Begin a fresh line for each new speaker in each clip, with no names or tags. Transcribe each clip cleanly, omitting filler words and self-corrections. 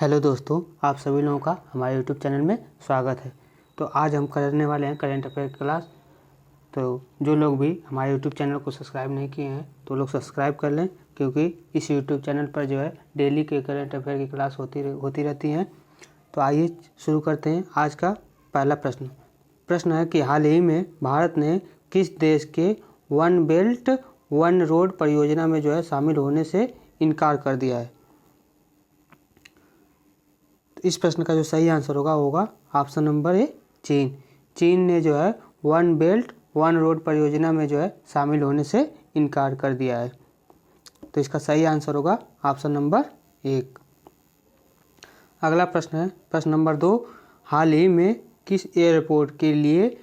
Hello दोस्तों, आप सभी लोगों का हमारे यूट्यूब चैनल में स्वागत है। तो आज हम करने वाले हैं करंट अफेयर क्लास। तो जो लोग भी हमारे यूट्यूब चैनल को सब्सक्राइब नहीं किए हैं तो लोग सब्सक्राइब कर लें, क्योंकि इस यूट्यूब चैनल पर जो है डेली के करंट अफेयर की क्लास होती रहती हैं। तो आइए शुरू करते हैं। आज का पहला प्रश्न है कि हाल ही में भारत ने किस देश के वन बेल्ट वन रोड परियोजना में जो है शामिल होने से इनकार कर दिया है। इस प्रश्न का जो सही आंसर होगा ऑप्शन नंबर ए, चीन। चीन ने जो है वन बेल्ट वन रोड परियोजना में जो है शामिल होने से इनकार कर दिया है। तो इसका सही आंसर होगा ऑप्शन नंबर 1। अगला प्रश्न है प्रश्न नंबर 2। हाल ही में किस एयरपोर्ट के लिए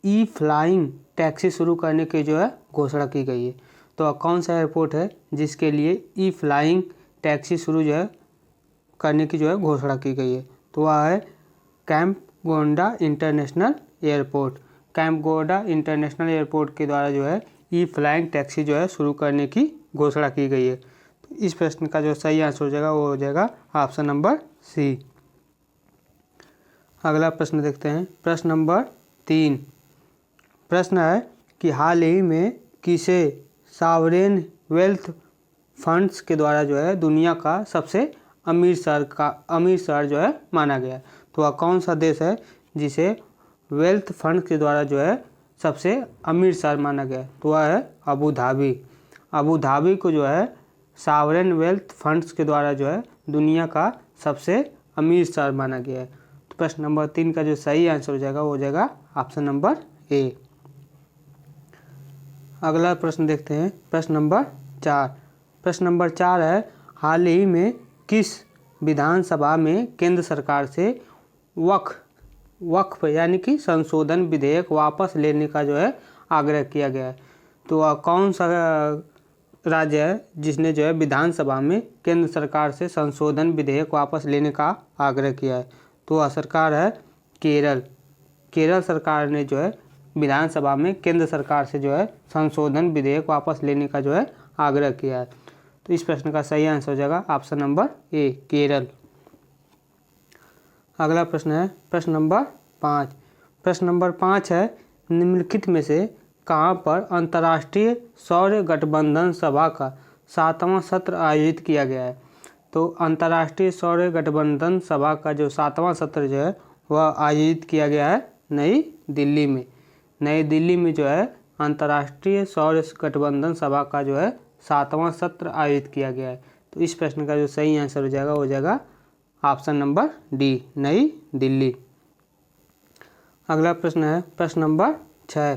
ई फ्लाइंग टैक्सी शुरू करने की जो है घोषणा की गई है। तो कौन सा एयरपोर्ट है जिसके लिए ई फ्लाइंग टैक्सी शुरू जो है करने की जो है घोषणा की गई है। तो वह है कैंपगोंडा इंटरनेशनल एयरपोर्ट। कैंपगोंडा इंटरनेशनल एयरपोर्ट के द्वारा जो है ई फ्लाइंग टैक्सी जो है शुरू करने की घोषणा की गई है। तो इस प्रश्न का जो सही आंसर हो जाएगा वो हो जाएगा ऑप्शन नंबर सी। अगला प्रश्न देखते हैं प्रश्न नंबर 3। प्रश्न है कि हाल ही में किसे सॉवरेन वेल्थ फंड्स के द्वारा जो है दुनिया का सबसे अमीर शहर जो है माना गया। तो वह कौन सा देश है जिसे वेल्थ फंड के द्वारा जो है सबसे अमीर शहर माना गया। तो वह है अबू धाबी। अबू धाबी को जो है सॉवरेन वेल्थ फंड्स के द्वारा जो है दुनिया का सबसे अमीर शहर माना गया है। तो प्रश्न नंबर 3 का जो सही आंसर हो जाएगा वो हो जाएगा ऑप्शन नंबर ए। अगला प्रश्न देखते हैं प्रश्न नंबर 4। प्रश्न नंबर 4 है हाल ही में किस विधानसभा में केंद्र सरकार से वक्फ यानी कि संशोधन विधेयक वापस लेने का जो है आग्रह किया गया है। तो वह कौन सा राज्य है जिसने जो है विधानसभा में केंद्र सरकार से संशोधन विधेयक वापस लेने का आग्रह किया है। तो वह सरकार है केरल। केरल सरकार ने जो है विधानसभा में केंद्र सरकार से जो है संशोधन विधेयक वापस लेने का जो है आग्रह किया है। तो इस प्रश्न का सही आंसर हो जाएगा ऑप्शन नंबर ए, केरल। अगला प्रश्न है प्रश्न नंबर 5। प्रश्न नंबर 5 है निम्नलिखित में से कहाँ पर अंतर्राष्ट्रीय सौर गठबंधन सभा का 7वां सत्र आयोजित किया गया है। तो अंतर्राष्ट्रीय सौर गठबंधन सभा का जो 7वां सत्र जो है वह आयोजित किया गया है नई दिल्ली में। नई दिल्ली में जो है अंतर्राष्ट्रीय सौर गठबंधन सभा का जो है 7वां सत्र आयोजित किया गया है। तो इस प्रश्न का जो सही आंसर हो जाएगा वो हो जाएगा ऑप्शन नंबर डी, नई दिल्ली। अगला प्रश्न है प्रश्न नंबर 6।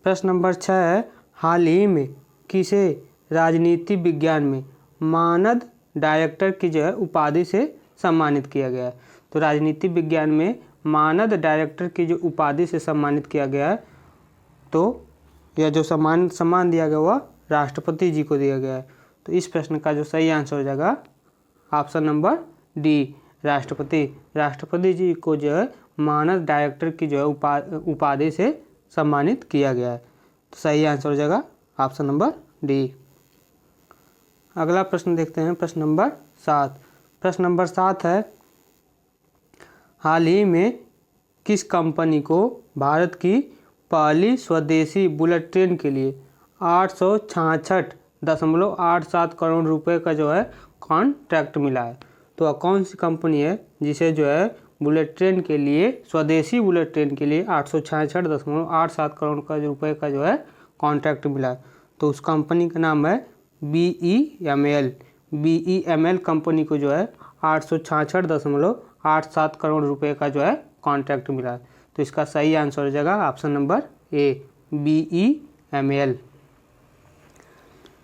प्रश्न नंबर 6 है हाल ही में किसे राजनीति विज्ञान में मानद डायरेक्टर की जो है उपाधि से सम्मानित किया गया है। तो राजनीति विज्ञान में मानद डायरेक्टर की जो उपाधि से सम्मानित किया गया है, तो यह जो सम्मान दिया गया वह राष्ट्रपति जी को दिया गया है। तो इस प्रश्न का जो सही आंसर हो जाएगा ऑप्शन नंबर डी, राष्ट्रपति। राष्ट्रपति जी को जो है मानद डायरेक्टर की जो है उपाधि से सम्मानित किया गया है। तो सही आंसर हो जाएगा ऑप्शन नंबर डी। अगला प्रश्न देखते हैं प्रश्न नंबर 7। प्रश्न नंबर 7 है हाल ही में किस कंपनी को भारत की पहली स्वदेशी बुलेट ट्रेन के लिए 866.87 करोड़ रुपए का जो है कॉन्ट्रैक्ट मिला है। तो कौन सी कंपनी है जिसे जो है बुलेट ट्रेन के लिए स्वदेशी बुलेट ट्रेन के लिए 866.87 करोड़ का रुपए का जो है कॉन्ट्रैक्ट मिला है। तो उस कंपनी का नाम है BEML। BEML कंपनी को जो है 866.87 करोड़ रुपए का जो है कॉन्ट्रैक्ट मिला है। तो इसका सही आंसर हो जाएगा ऑप्शन नंबर ए, BEML।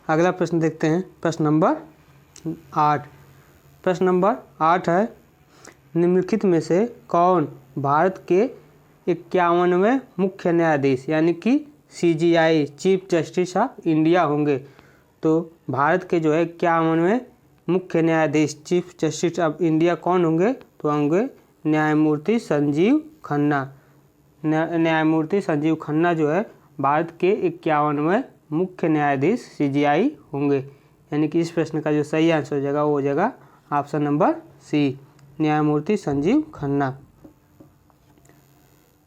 अगला प्रश्न देखते हैं प्रश्न नंबर 8। प्रश्न नंबर 8 है निम्नलिखित में से कौन भारत के 51वें मुख्य न्यायाधीश यानी कि CJI chief justice of India होंगे। तो भारत के जो है 51वें मुख्य न्यायाधीश चीफ जस्टिस ऑफ इंडिया कौन होंगे। तो होंगे न्यायमूर्ति संजीव खन्ना। न्यायमूर्ति संजीव खन्ना जो है भारत के 51वें मुख्य न्यायाधीश CJI होंगे। यानी कि इस प्रश्न का जो सही आंसर हो जाएगा वो हो जाएगा ऑप्शन नंबर सी, न्यायमूर्ति संजीव खन्ना।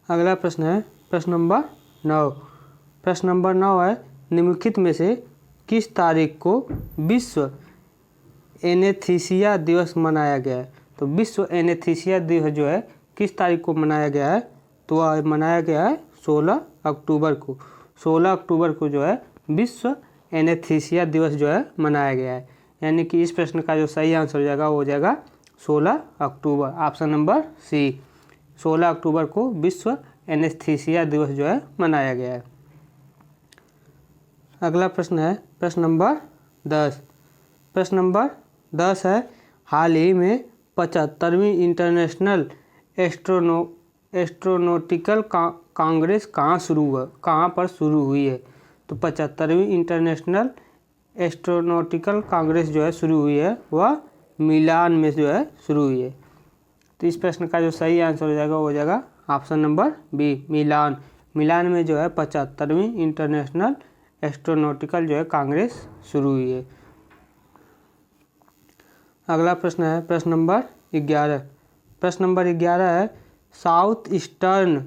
अगला प्रश्न है प्रश्न नंबर 9। प्रश्न नंबर 9 है निम्नलिखित में से किस तारीख को विश्व एनेस्थीसिया दिवस मनाया गया है। तो विश्व एनेस्थीसिया दिवस जो है किस तारीख को मनाया गया है, तो वह मनाया गया है 16 अक्टूबर को। 16 अक्टूबर को जो है विश्व एनेस्थीसिया दिवस जो है मनाया गया है। यानी कि इस प्रश्न का जो सही आंसर हो जाएगा वो हो जाएगा 16 अक्टूबर, ऑप्शन नंबर सी। 16 अक्टूबर को विश्व एनेस्थीसिया दिवस जो है मनाया गया है। अगला प्रश्न है प्रश्न नंबर 10। प्रश्न नंबर 10 है हाल ही में 75वीं इंटरनेशनल एस्ट्रोनॉटिकल कांग्रेस कहाँ पर शुरू हुई है। तो 75वीं इंटरनेशनल एस्ट्रोनॉटिकल कांग्रेस जो है शुरू हुई है वह मिलान में जो है शुरू हुई है। तो इस प्रश्न का जो सही आंसर हो जाएगा वो हो जाएगा ऑप्शन नंबर बी, मिलान। मिलान में जो है 75वीं इंटरनेशनल एस्ट्रोनॉटिकल जो है कांग्रेस शुरू हुई है। अगला प्रश्न है प्रश्न नंबर 11। प्रश्न नंबर 11 है south eastern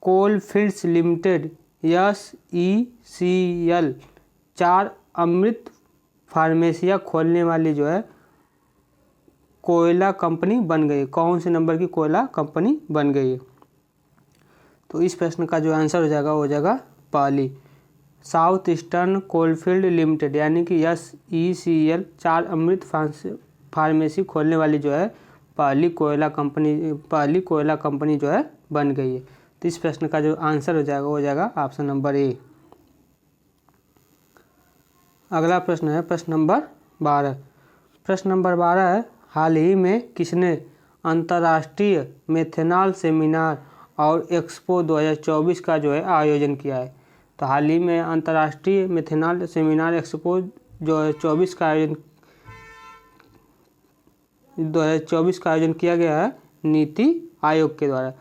coalfields limited SECL 4 अमृत फार्मेसिया खोलने वाली जो है कोयला कंपनी बन गई। कौन से नंबर की कोयला कंपनी बन गई है। तो इस प्रश्न का जो आंसर हो जाएगा वो हो जाएगा पहली, साउथ ईस्टर्न कोलफील्ड लिमिटेड यानी कि SECL 4 अमृत फार्मेसी खोलने वाली जो है पहली कोयला कंपनी जो है बन गई है। तो इस प्रश्न का जो आंसर हो जाएगा वो हो जाएगा ऑप्शन नंबर ए। अगला प्रश्न है प्रश्न नंबर 12। प्रश्न नंबर 12 है हाल ही में किसने अंतर्राष्ट्रीय मेथनॉल सेमिनार और एक्सपो 2024 का जो है आयोजन किया है। तो हाल ही में अंतर्राष्ट्रीय मेथनॉल सेमिनार एक्सपो 2024 का आयोजन किया गया है नीति आयोग के द्वारा।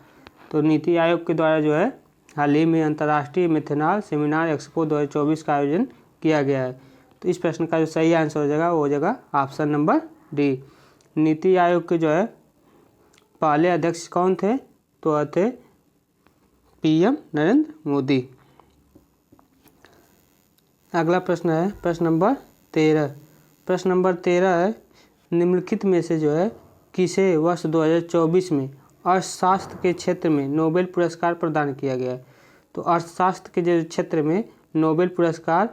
तो नीति आयोग के द्वारा जो है हाल ही में अंतर्राष्ट्रीय मेथनॉल सेमिनार एक्सपो 2024 का आयोजन किया गया है। तो इस प्रश्न का जो सही आंसर हो जाएगा वो हो जाएगा option number D. NITI Aayog के जो है पहले अध्यक्ष कौन थे, तो थे PM नरेंद्र मोदी। अगला प्रश्न है प्रश्न नंबर 13। प्रश्न नंबर 13 है निम्नलिखित में से जो है किसे वर्ष 2024 में अर्थशास्त्र के क्षेत्र में नोबेल पुरस्कार प्रदान किया गया है। तो अर्थशास्त्र के जो क्षेत्र में नोबेल पुरस्कार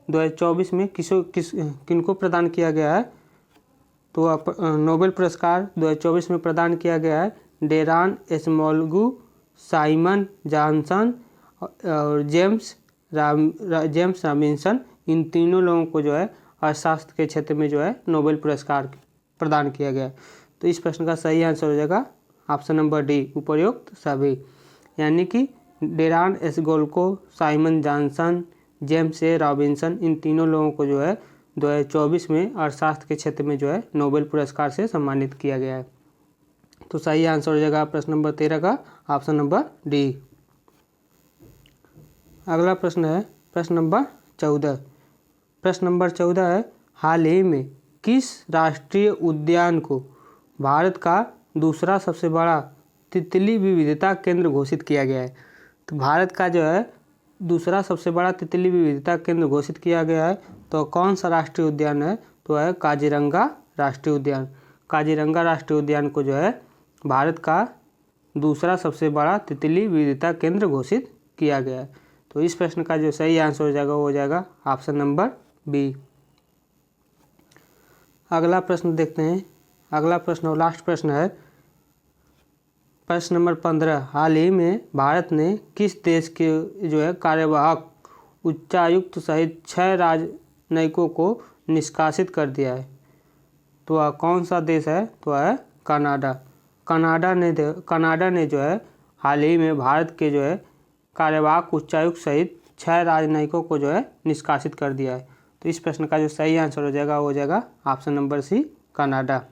2024 में किनको प्रदान किया गया है। तो नोबेल पुरस्कार 2024 में प्रदान किया गया है डेरान एसमोल्गू, साइमन जॉनसन और जेम्स रॉबिन्सन। इन तीनों लोगों को जो है अर्थशास्त्र के क्षेत्र में जो है नोबेल पुरस्कार प्रदान किया गया है। तो इस प्रश्न का सही आंसर हो जाएगा ऑप्शन नंबर डी, उपर्युक्त सभी। यानी कि डेरान एसगोल्को, साइमन जॉनसन, जेम्स रॉबिन्सन, इन तीनों लोगों को जो है 2024 में अर्थशास्त्र के क्षेत्र में जो है नोबेल पुरस्कार से सम्मानित किया गया है। तो सही आंसर हो जाएगा प्रश्न नंबर 13 का ऑप्शन नंबर डी। अगला प्रश्न है प्रश्न नंबर 14। प्रश्न नंबर 14 है हाल ही में किस राष्ट्रीय उद्यान को भारत का दूसरा सबसे बड़ा तितली विविधता केंद्र घोषित किया गया है। तो भारत का जो है दूसरा सबसे बड़ा तितली विविधता केंद्र घोषित किया गया है। तो कौन सा राष्ट्रीय उद्यान है, तो है काजीरंगा राष्ट्रीय उद्यान। काजीरंगा राष्ट्रीय उद्यान को जो है भारत का दूसरा सबसे बड़ा तितली विविधता केंद्र घोषित किया गया है। तो इस प्रश्न का जो सही आंसर हो जाएगा वो हो जाएगा ऑप्शन नंबर बी। अगला प्रश्न देखते हैं। अगला प्रश्न और लास्ट प्रश्न है प्रश्न नंबर 15। हाल ही में भारत ने किस देश के जो है कार्यवाहक उच्चायुक्त सहित 6 राजनयिकों को निष्कासित कर दिया है। तो वह कौन सा देश है, तो है कनाडा। कनाडा ने जो है हाल ही में भारत के जो है कार्यवाहक उच्चायुक्त सहित 6 राजनयिकों को जो है निष्कासित कर दिया है। तो इस प्रश्न का जो सही आंसर हो जाएगा वो हो जाएगा option number C, Canada.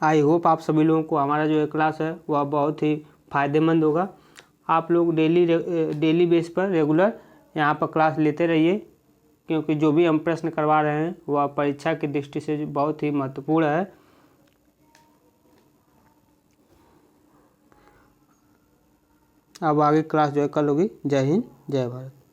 I hope आप सभी लोगों को हमारा जो क्लास है वह बहुत ही फ़ायदेमंद होगा। आप लोग डेली बेस पर रेगुलर यहाँ पर क्लास लेते रहिए। क्योंकि जो भी हम प्रश्न करवा रहे हैं वह परीक्षा की दृष्टि से बहुत ही महत्वपूर्ण है। अब आगे क्लास जो है कल होगी। जय हिंद, जय भारत।